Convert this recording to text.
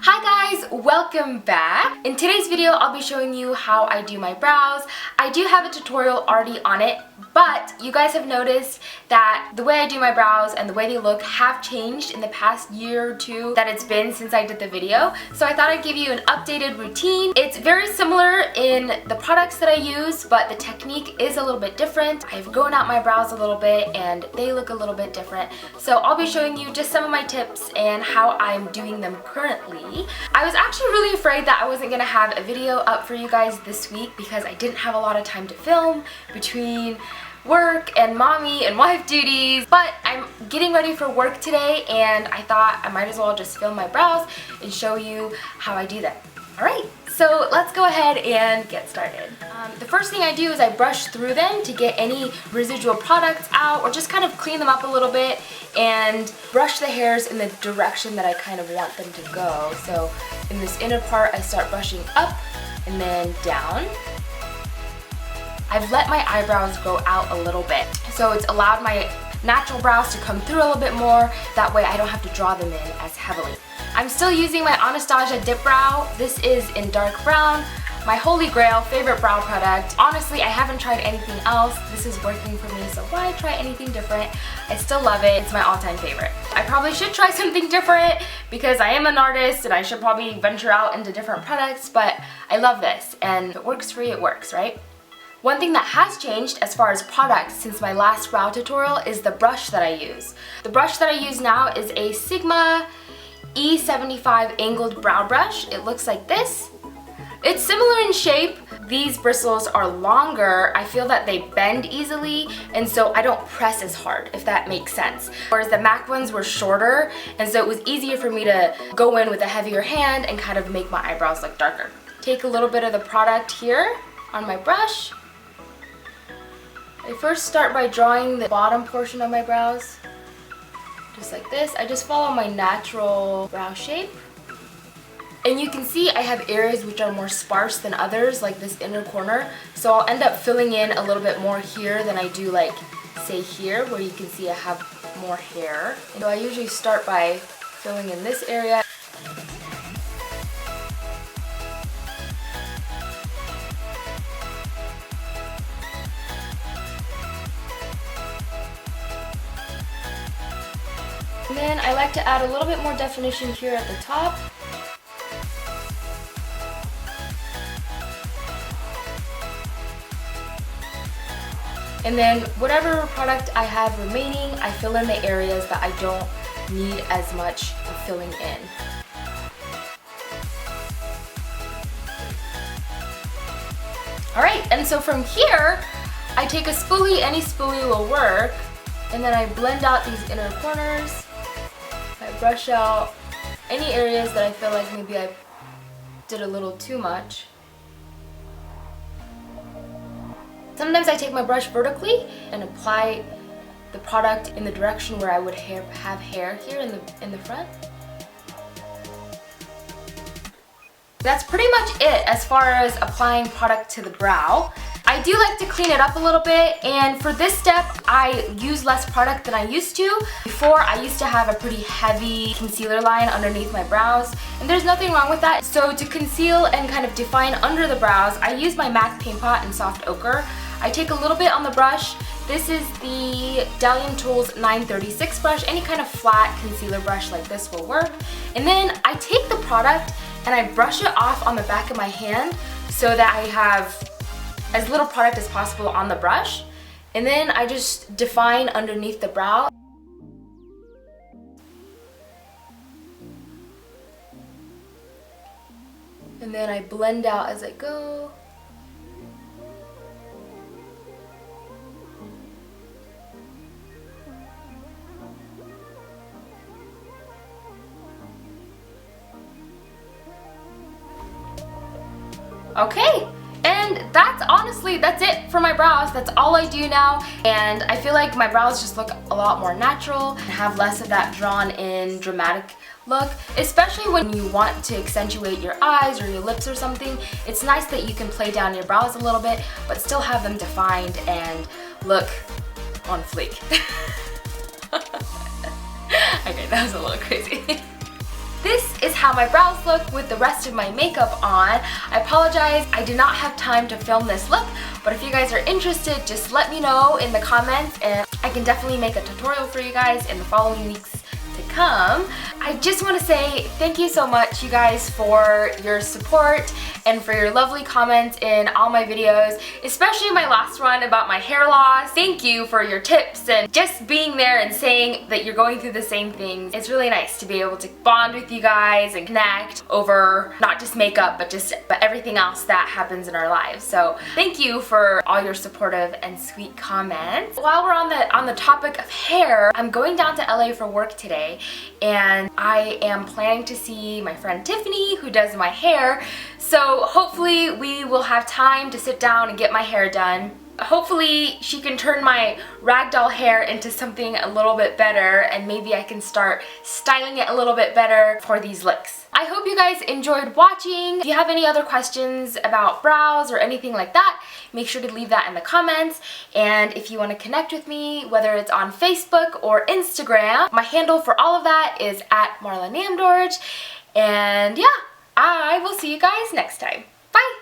Hi guys, welcome back. In today's video, I'll be showing you how I do my brows. I do have a tutorial already on it, but you guys have noticed that the way I do my brows and the way they look have changed in the past year or two that it's been since I did the video. So I thought I'd give you an updated routine. It's very similar in the products that I use, but the technique is a little bit different. I've grown out my brows a little bit and they look a little bit different. So I'll be showing you just some of my tips and how I'm doing them currently. I was actually really afraid that I wasn't gonna have a video up for you guys this week because I didn't have a lot of time to film between work and mommy and wife duties, but I'm getting ready for work today and I thought I might as well just film my brows and show you how I do them. Alright, so let's go ahead and get started. The first thing I do is I brush through them to get any residual products out or just kind of clean them up a little bit and brush the hairs in the direction that I kind of want them to go. So in this inner part, I start brushing up and then down. I've let my eyebrows grow out a little bit, so it's allowed my natural brows to come through a little bit more. That way I don't have to draw them in as heavily. I'm still using my Anastasia Dipbrow. This is in dark brown. My holy grail favorite brow product. Honestly, I haven't tried anything else. This is working for me, so why try anything different? I still love it. It's my all-time favorite. I probably should try something different because I am an artist and I should probably venture out into different products, but I love this and if it works for you, it works, right? One thing that has changed as far as products since my last brow tutorial is the brush that I use. The brush that I use now is a Sigma E75 angled brow brush. It looks like this. It's similar in shape. These bristles are longer. I feel that they bend easily and so I don't press as hard, if that makes sense. Whereas the MAC ones were shorter and so it was easier for me to go in with a heavier hand and kind of make my eyebrows look darker. Take a little bit of the product here on my brush. I first start by drawing the bottom portion of my brows, just like this. I just follow my natural brow shape. And you can see I have areas which are more sparse than others, like this inner corner. So I'll end up filling in a little bit more here than I do, like, say here, where you can see I have more hair. And so I usually start by filling in this area. And then I like to add a little bit more definition here at the top. And then whatever product I have remaining, I fill in the areas that I don't need as much filling in. Alright, and so from here, I take a spoolie, any spoolie will work, and then I blend out these inner corners. I brush out any areas that I feel like maybe I did a little too much. Sometimes I take my brush vertically and apply the product in the direction where I would have hair here in the front. That's pretty much it as far as applying product to the brow. I do like to clean it up a little bit, and for this step I use less product than I used to. Before, I used to have a pretty heavy concealer line underneath my brows, and there's nothing wrong with that. So to conceal and kind of define under the brows, I use my MAC Paint Pot in Soft Ochre. I take a little bit on the brush. This is the Bdellium Tools 936 brush. Any kind of flat concealer brush like this will work. And then I take the product and I brush it off on the back of my hand so that I have as little product as possible on the brush, and then I just define underneath the brow. And then I blend out as I go. Okay. And that's it for my brows. That's all I do now, and I feel like my brows just look a lot more natural and have less of that drawn in dramatic look, especially when you want to accentuate your eyes or your lips or something. It's nice that you can play down your brows a little bit but still have them defined and look on fleek. Okay, that was a little crazy. this is how my brows look with the rest of my makeup on. I apologize, I did not have time to film this look, but if you guys are interested, just let me know in the comments and I can definitely make a tutorial for you guys in the following weeks to come. I just want to say thank you so much, you guys, for your support and for your lovely comments in all my videos, especially my last one about my hair loss. Thank you for your tips and just being there and saying that you're going through the same things. It's really nice to be able to bond with you guys and connect over not just makeup but everything else that happens in our lives. So thank you for all your supportive and sweet comments. While we're on the topic of hair, I'm going down to LA for work today and I am planning to see my friend Tiffany, who does my hair. So hopefully we will have time to sit down and get my hair done. Hopefully she can turn my ragdoll hair into something a little bit better and maybe I can start styling it a little bit better for these looks. I hope you guys enjoyed watching. If you have any other questions about brows or anything like that, make sure to leave that in the comments. And if you want to connect with me, whether it's on Facebook or Instagram, my handle for all of that is @MARLA NYAMDORJ. And yeah, I will see you guys next time. Bye!